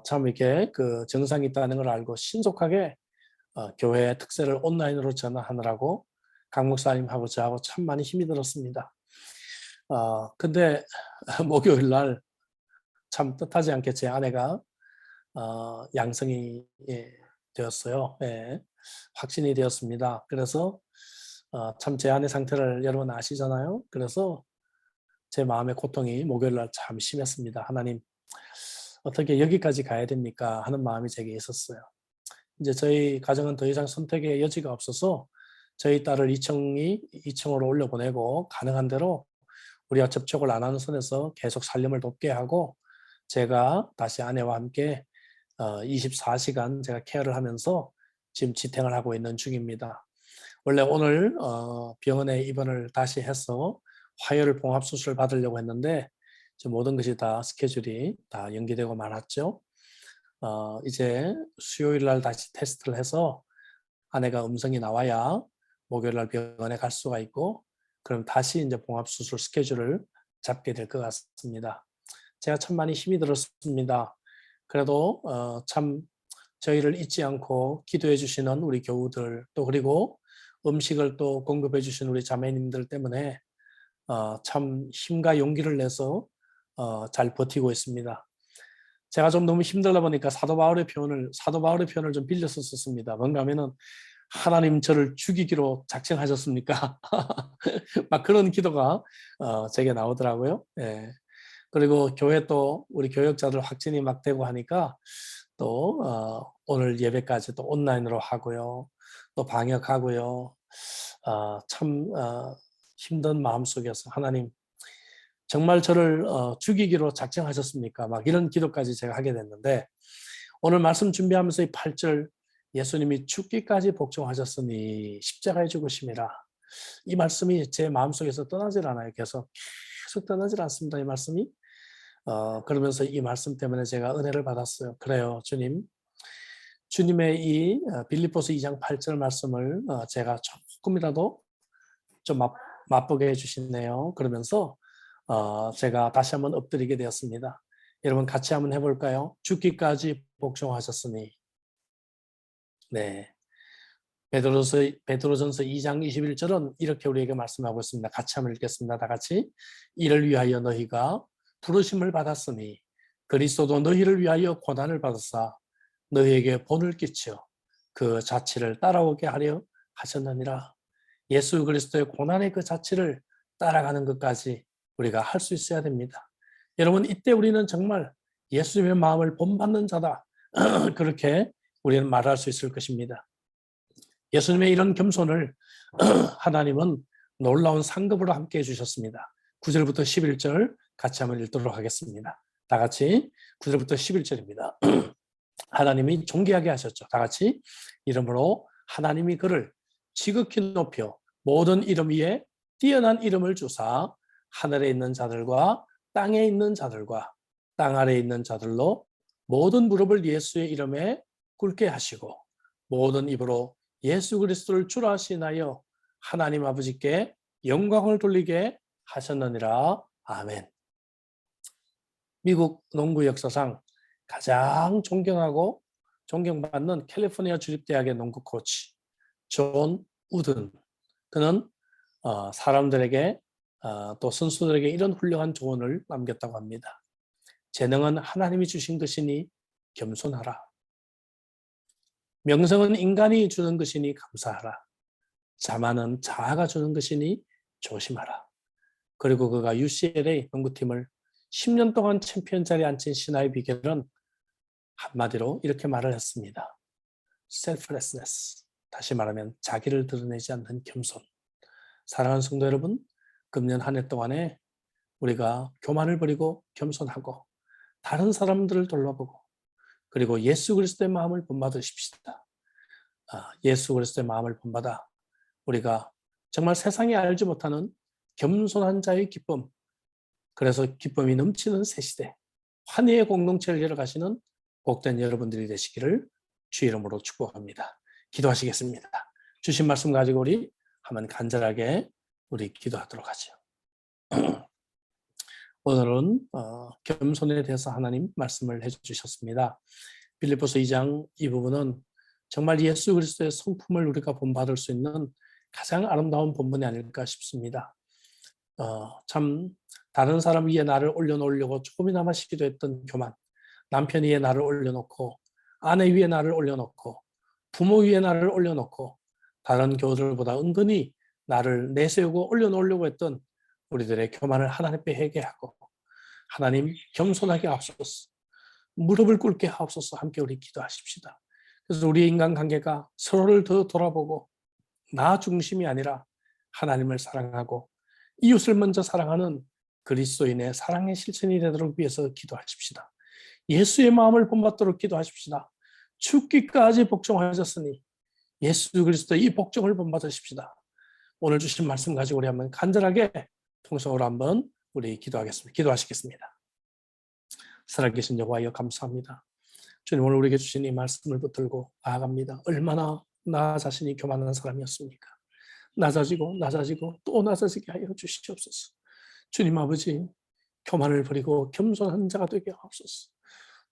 참 이렇게 그 증상이 있다는 걸 알고 신속하게 교회 특세를 온라인으로 전환하느라고 강 목사님하고 저하고 참 많이 힘이 들었습니다. 근데 목요일 날 참 뜻하지 않게 제 아내가 양성이 되었어요. 예, 확진이 되었습니다. 그래서 참 제 아내 상태를 여러분 아시잖아요. 그래서 제 마음의 고통이 목요일 날 참 심했습니다. 하나님, 어떻게 여기까지 가야 됩니까? 하는 마음이 제게 있었어요. 이제 저희 가정은 더 이상 선택의 여지가 없어서 저희 딸을 2층으로 올려보내고 가능한 대로 우리가 접촉을 안 하는 선에서 계속 살림을 돕게 하고 제가 다시 아내와 함께 24시간 제가 케어를 하면서 지금 지탱을 하고 있는 중입니다. 원래 오늘 병원에 입원을 다시 해서 화요일 봉합수술을 받으려고 했는데 모든 것이 다 스케줄이 다 연기되고 말았죠. 이제 수요일 날 다시 테스트를 해서 아내가 음성이 나와야 목요일 날 병원에 갈 수가 있고 그럼 다시 이제 봉합수술 스케줄을 잡게 될 것 같습니다. 제가 참 많이 힘이 들었습니다. 그래도 참 저희를 잊지 않고 기도해 주시는 우리 교우들 또 그리고 음식을 또 공급해 주시는 우리 자매님들 때문에 참 힘과 용기를 내서 잘 버티고 있습니다. 제가 좀 너무 힘들다 보니까 사도 바울의 표현을 좀 빌려서 썼습니다. 뭔가 하면은 하나님 저를 죽이기로 작정하셨습니까? 막 그런 기도가 제게 나오더라고요. 예. 그리고 교회 또 우리 교역자들 확진이 막 되고 하니까 또 오늘 예배까지 또 온라인으로 하고요. 또 방역하고요. 참 힘든 마음속에서 하나님 정말 저를 죽이기로 작정하셨습니까? 막 이런 기도까지 제가 하게 됐는데 오늘 말씀 준비하면서 이 8절 예수님이 죽기까지 복종하셨으니 십자가에 죽으심이라 이 말씀이 제 마음속에서 떠나질 않아요. 계속 떠나질 않습니다. 이 말씀이 그러면서 이 말씀 때문에 제가 은혜를 받았어요. 그래요, 주님. 주님의 이 빌립보서 2장 8절 말씀을 제가 조금이라도 좀 맛보게 해주시네요. 그러면서 제가 다시 한번 엎드리게 되었습니다. 여러분 같이 한번 해볼까요? 죽기까지 복종하셨으니. 네. 베드로전서 2장 21절은 이렇게 우리에게 말씀하고 있습니다. 같이 한번 읽겠습니다. 다 같이. 이를 위하여 너희가 부르심을 받았으니 그리스도도 너희를 위하여 고난을 받으사 너희에게 본을 끼쳐 그 자취를 따라오게 하려 하셨느니라. 예수 그리스도의 고난의 그 자취를 따라가는 것까지 우리가 할 수 있어야 됩니다. 여러분 이때 우리는 정말 예수님의 마음을 본받는 자다. 그렇게 우리는 말할 수 있을 것입니다. 예수님의 이런 겸손을 하나님은 놀라운 상급으로 함께 해주셨습니다. 9절부터 11절 같이 한번 읽도록 하겠습니다. 다 같이 9절부터 11절입니다. 하나님이 존귀하게 하셨죠. 다 같이 이름으로 하나님이 그를 지극히 높여 모든 이름 위에 뛰어난 이름을 주사 하늘에 있는 자들과 땅에 있는 자들과 땅 아래에 있는 자들로 모든 무릎을 예수의 이름에 꿇게 하시고 모든 입으로 예수 그리스도를 주라 하시나요 하나님 아버지께 영광을 돌리게 하셨느니라. 아멘. 미국 농구 역사상 가장 존경하고 존경받는 캘리포니아 주립대학의 농구 코치 존 우든. 그는 사람들에게 또 선수들에게 이런 훌륭한 조언을 남겼다고 합니다. 재능은 하나님이 주신 것이니 겸손하라. 명성은 인간이 주는 것이니 감사하라. 자만은 자아가 주는 것이니 조심하라. 그리고 그가 UCLA 농구팀을 10년 동안 챔피언 자리에 앉힌 신화의 비결은 한마디로 이렇게 말을 했습니다. selflessness. 다시 말하면 자기를 드러내지 않는 겸손. 사랑하는 성도 여러분, 금년 한 해 동안에 우리가 교만을 버리고 겸손하고 다른 사람들을 돌아보고 그리고 예수 그리스도의 마음을 본받으십시다. 예수 그리스도의 마음을 본받아 우리가 정말 세상이 알지 못하는 겸손한 자의 기쁨, 그래서 기쁨이 넘치는 새 시대, 환희의 공동체를 열어가시는 복된 여러분들이 되시기를 주 이름으로 축복합니다. 기도하시겠습니다. 주신 말씀 가지고 우리 한번 간절하게 우리 기도하도록 하죠. 오늘은 겸손에 대해서 하나님 말씀을 해주셨습니다. 빌립보서 2장 이 부분은 정말 예수 그리스도의 성품을 우리가 본받을 수 있는 가장 아름다운 본문이 아닐까 싶습니다. 참 다른 사람 위에 나를 올려놓으려고 조금이나마 시도했던 교만, 남편 위에 나를 올려놓고 아내 위에 나를 올려놓고 부모 위에 나를 올려놓고 다른 교우들보다 은근히 나를 내세우고 올려놓으려고 했던 우리들의 교만을 하나님께 회개하고 하나님 겸손하게 하옵소서, 무릎을 꿇게 하옵소서. 함께 우리 기도하십시다. 그래서 우리의 인간관계가 서로를 더 돌아보고 나 중심이 아니라 하나님을 사랑하고 이웃을 먼저 사랑하는 그리스도인의 사랑의 실천이 되도록 위해서 기도하십시다. 예수의 마음을 본받도록 기도하십시다. 죽기까지 복종하셨으니 예수 그리스도의 이 복종을 본받으십시다. 오늘 주신 말씀 가지고 우리 한번 간절하게 통성으로 한번 우리 기도하겠습니다. 기도하시겠습니다. 살아계신 여호와여 감사합니다. 주님, 오늘 우리에게 주신 이 말씀을 붙들고 나아갑니다. 얼마나 나 자신이 교만한 사람이었습니까? 낮아지고 또 낮아지게 하여 주시옵소서. 주님 아버지, 교만을 버리고 겸손한 자가 되게 하옵소서.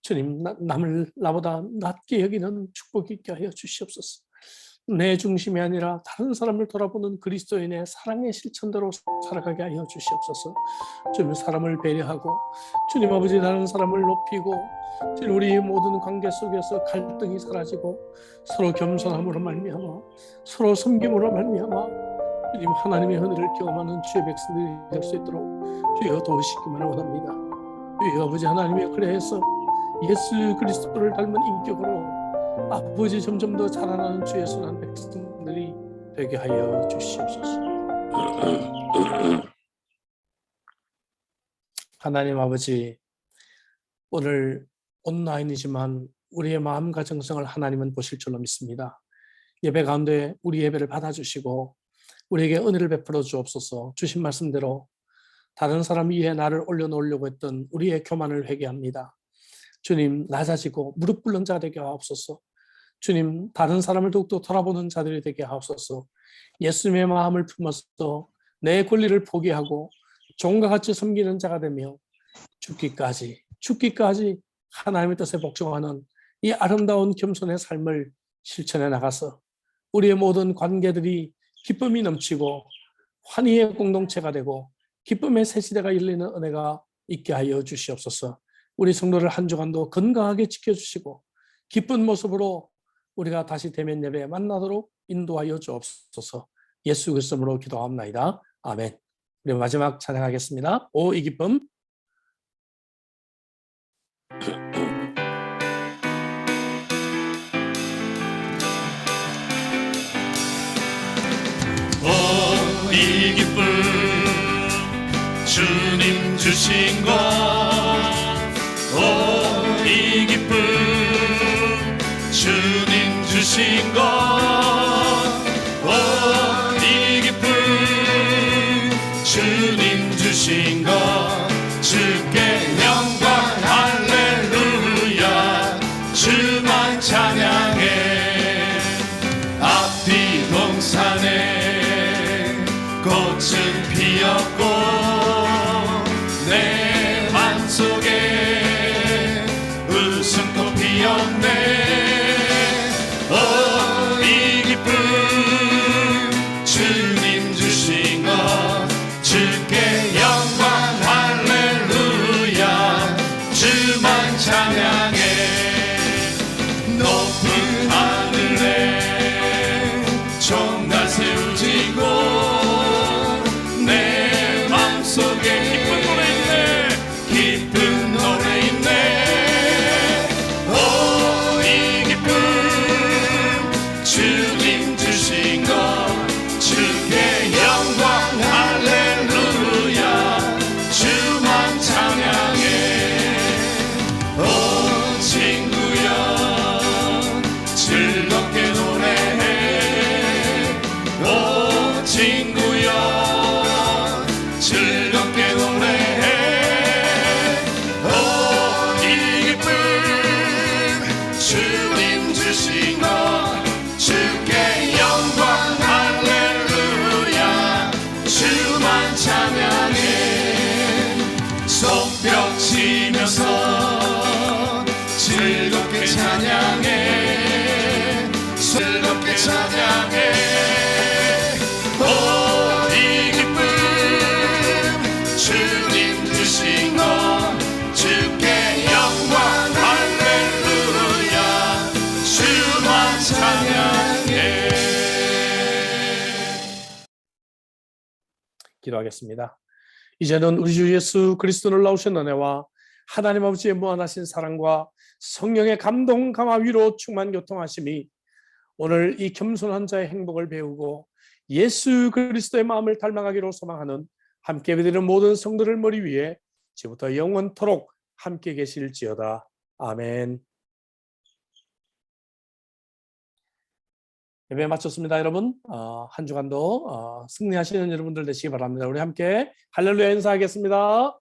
주님, 남을 나보다 낮게 여기는 축복이 있게 하여 주시옵소서. 내 중심이 아니라 다른 사람을 돌아보는 그리스도인의 사랑의 실천대로 살아가게 하여 주시옵소서. 주님, 사람을 배려하고 주님 아버지 다른 사람을 높이고 주님, 우리 모든 관계 속에서 갈등이 사라지고 서로 겸손함으로 말미암아 서로 섬김으로 말미암아 주님 하나님의 은혜를 경험하는 주의 백성들이 될 수 있도록 주여 도우시기만 원합니다. 주여 아버지 하나님의 그래서 예수 그리스도를 닮은 인격으로 아버지 점점 더 자라나는 주의 선한 백성들이 되게 하여 주시옵소서. 하나님 아버지, 오늘 온라인이지만 우리의 마음과 정성을 하나님은 보실 줄로 믿습니다. 예배 가운데 우리 예배를 받아주시고 우리에게 은혜를 베풀어 주옵소서. 주신 말씀대로 다른 사람 위에 나를 올려놓으려고 했던 우리의 교만을 회개합니다. 주님, 낮아지고 무릎 꿇는 자 되게 하옵소서. 주님, 다른 사람을 더욱더 돌아보는 자들이 되게 하옵소서. 예수님의 마음을 품어서 내 권리를 포기하고 종과 같이 섬기는 자가 되며 죽기까지 하나님의 뜻에 복종하는 이 아름다운 겸손의 삶을 실천해 나가서 우리의 모든 관계들이 기쁨이 넘치고 환희의 공동체가 되고 기쁨의 새 시대가 열리는 은혜가 있게 하여 주시옵소서. 우리 성도를 한 주간도 건강하게 지켜주시고 기쁜 모습으로 우리가 다시 대면 예배에 만나도록 인도하여 주옵소서. 예수 그리스도로 기도합나이다. 아멘. 우리 마지막 찬양하겠습니다. 오 이 기쁨. 이 기쁨 주님 주신 것, 이 기쁨 주님 주신 것, 이 기쁨 주님 주신 것, 주께 영광 할렐루야 주만 찬양해. 앞뒤 동산에 꽃은 피었고 내 맘속에 웃음꽃 피었네. 이 기쁨 주님 주신 것, 주께 영광 할렐루야 주만 찬양해. 높은 하늘에 총날 세우지고 찬양해 즐겁게 찬양해 오 이 기쁨 주님 주신 것 주께 영광 할렐루야 주만 찬양해. 기도하겠습니다. 이제는 우리 주 예수 그리스도를 나오신 은혜와 하나님 아버지의 무한하신 사랑과 성령의 감동, 감화, 위로, 충만, 교통하심이 오늘 이 겸손한 자의 행복을 배우고 예수 그리스도의 마음을 닮아가기로 소망하는 함께 예배드리는 모든 성도들 머리 위에 지금부터 영원토록 함께 계실지어다. 아멘. 예배 마쳤습니다, 여러분. 한 주간도 승리하시는 여러분들 되시기 바랍니다. 우리 함께 할렐루야 인사하겠습니다.